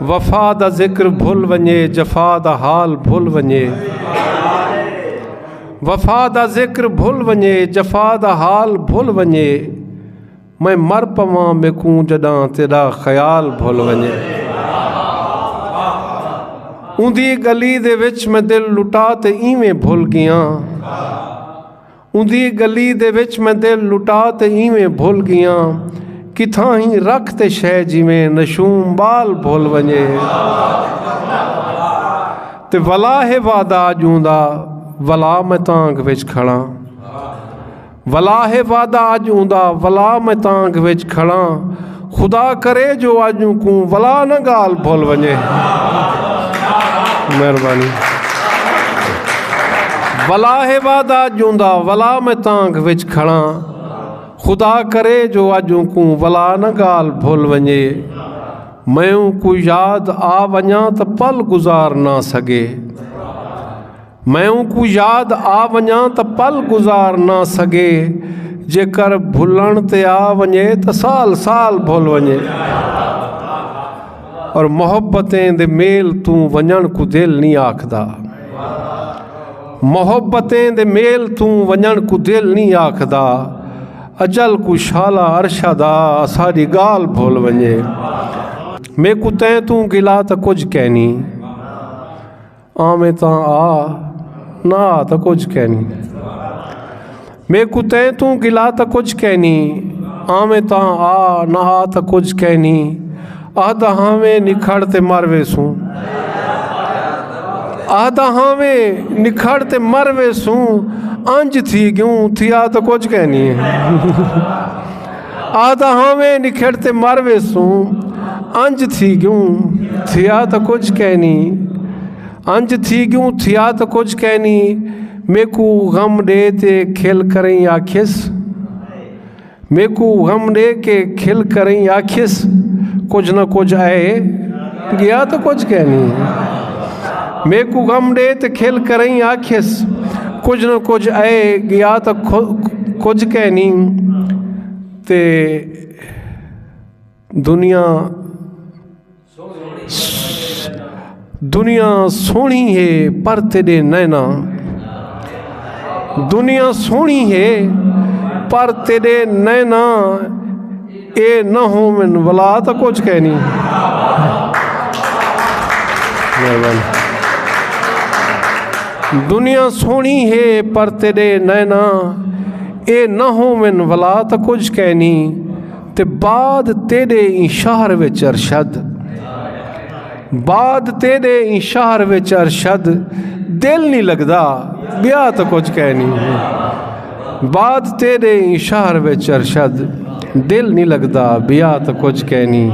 वफ़ा दा ज़िक्र भुल वञे जफ़ा दा हाल भुल वञे वफ़ा दा ज़िक्र भुल वञे जफ़ा दा हाल भुल वञे मैं मर पवां मेकूं जॾां तेरा ख़याल भुल वञे उंदी गली दे विच मैं दिल लुटा ते इवें भुल गया उंदी गली दे विच मैं दिल लुटा ते इवें भुल गया किथां ही रख ते शै जिवें नशूम बाल भुल वञे ते वला है वादा जूंदा वला मैं तांग विच खड़ा वला है वादा जूंदा वला मैं तांग विच खड़ा खुदा करे जो अजू को वला न गाल भुल वञे मेहरबानी वला है वादा जूंदा वला मैं तांग विच खड़ा खुदा करे जो अजू को वला न गाल भुल वञे मैं को याद आ वञा त पल गुज़ार ना सके मैं को याद आ वञा त पल गुज़ार ना सके जेकर भुलण ते आ वञे त साल साल भुल वञे और मोहब्बतें दे मेल तू वञण को दिल नहीं आखदा मोहब्बतें दे मेल तू वञण को दिल नहीं आखदा अजल को शाला अरशदा सारी गाल भुल वञे मैं को तैं तू गिला त कुछ कहनी आमें ता आ ना तो कुछ कहनी मैं को तैं तू गिला त कुछ कहनी आमें ता आ ना तो कुछ कहनी आहदा हावें निखड़ते मरवे सूं आहदा हावें निखड़ते मरवे सूं अंज थी क्यों थिया तो कुछ कहनी आहदा हावें निखड़ते मरवे सूं अंज थी क्यों थिया तो कुछ कहनी अंज थी क्यों थिया तो कुछ कहनी मेकू गम दे ते खिल करें आखिस मेकू गम दे के खिल करें आखिस कुछ न कुछ आए गया तो कुछ कहनी मेकू गम दे ते खिल करें आखिस कुछ न कुछ आए गया तो कुछ कहनी ते दुनिया सोहनी है पर तेरे नैना दुनिया सोहनी है पर तेरे नैना ए न हो मन वला तो कुछ कहनी दुनिया सोहनी है पर तेरे नैना ए न हो मन वला तो कुछ कहनी ते बाद तेरे इशार विच अरशद बाद तेरे इशार विच अरशद दिल नहीं लगदा ब्याह तो कुछ कहनी बाद तेरे इशार विच अरशद दिल नहीं लगदा ब्याह तो कुछ कहनी